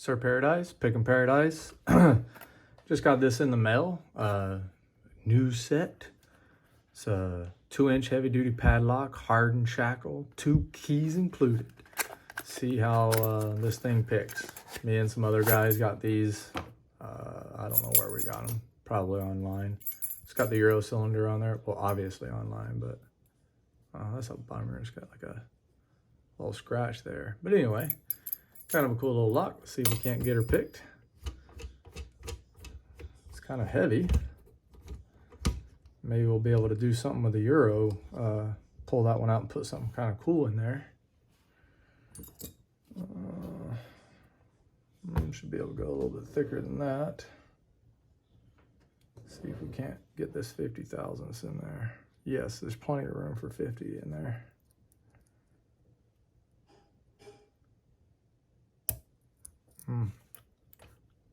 Sir Paradise, Pickin' Paradise. Just got this in the mail. New set. It's a 2-inch heavy duty padlock, hardened shackle, 2 keys included. See how this thing picks. Me and some other guys got these. I don't know where we got them. Probably online. It's got the Euro cylinder on there. Well, obviously online, but that's a bummer. It's got like a little scratch there. But anyway, kind of a cool little lock. Let's see if we can't get her picked. It's kind of heavy. Maybe we'll be able to do something with the Euro. Pull that one out and put something kind of cool in there. Should be able to go a little bit thicker than that. See if we can't get this 50 thousandths in there. Yes, there's plenty of room for 50 in there.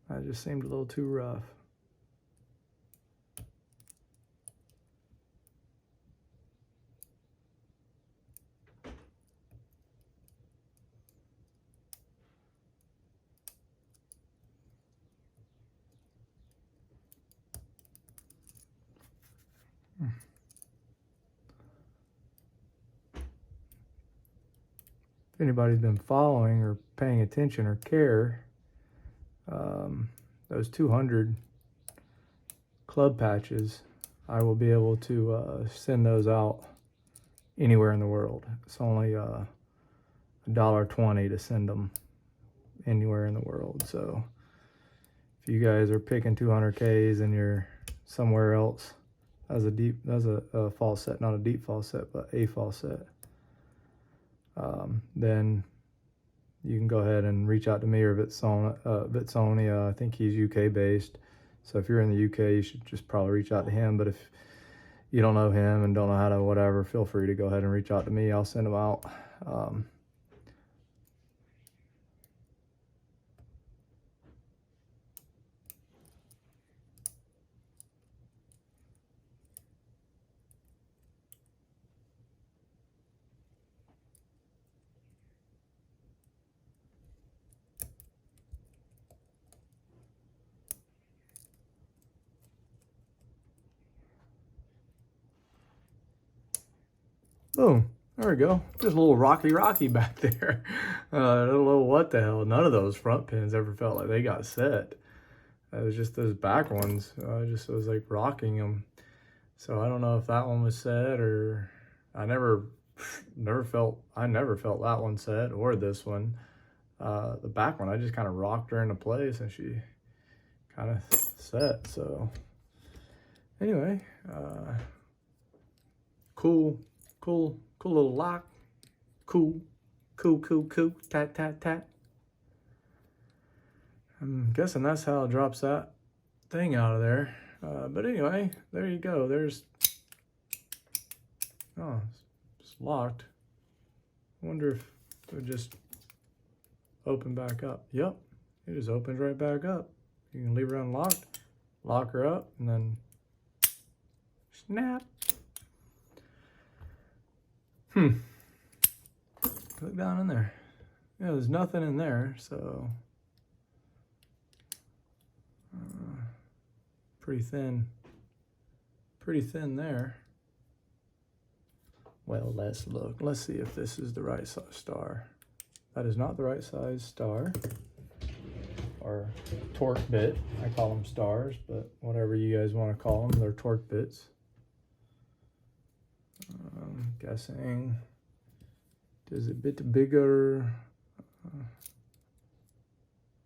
That just seemed a little too rough. If anybody's been following or paying attention or care, those 200 club patches, I will be able to send those out anywhere in the world. It's only $1.20 to send them anywhere in the world. So if you guys are picking 200Ks and you're somewhere else, that's a false set, not a deep false set, but a false set. Then you can go ahead and reach out to me or Vitsoni. I think he's UK based. So if you're in the UK, you should just probably reach out to him. But if you don't know him and don't know how to whatever, feel free to go ahead and reach out to me. I'll send them out. Boom. There we go. Just a little rocky back there. I don't know what the hell. None of those front pins ever felt like they got set. It was just those back ones. I just was like rocking them. So I don't know if that one was set or I never felt that one set or this one. The back one, I just kind of rocked her into place and she kind of set. So anyway, cool little lock. Cool, tat. I'm guessing that's how it drops that thing out of there. But anyway, there you go. Oh, it's locked. I wonder if it would just open back up. Yep, it just opens right back up. You can leave her unlocked, lock her up, and then snap. Look down in there. Yeah, there's nothing in there, so pretty thin there. Well, let's look. Let's see if this is the right size star. That is not the right size star or torque bit. I call them stars, but whatever you guys want to call them, they're torque bits. I'm guessing is a bit bigger.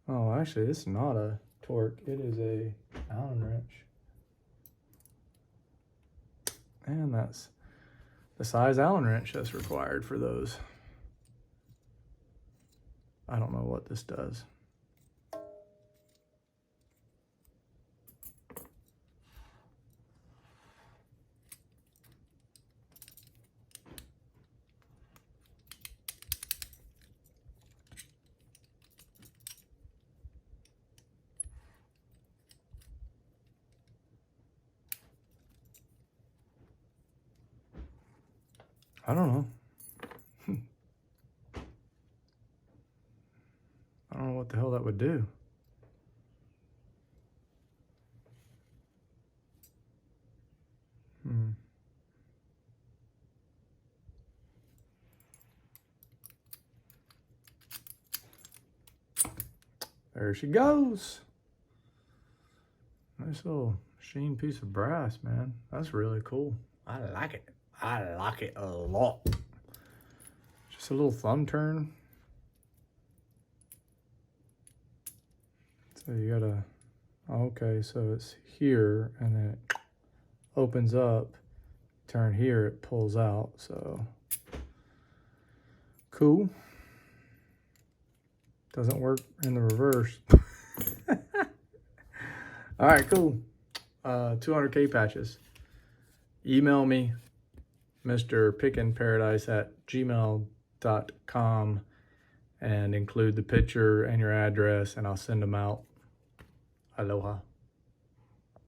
Oh, actually, it's not a torque. It is a Allen wrench. And that's the size Allen wrench that's required for those. I don't know what this does. I don't know. I don't know what what the hell that would do. There she goes. Nice little sheen piece of brass, man. That's really cool. I like it. I like it a lot. Just a little thumb turn. So you gotta, okay, so it's here and then it opens up. Turn here, it pulls out, so cool. Doesn't work in the reverse. All right, cool. 200K patches. Email me, mrpickinparadise@gmail.com, and include the picture and your address, and I'll send them out. Aloha.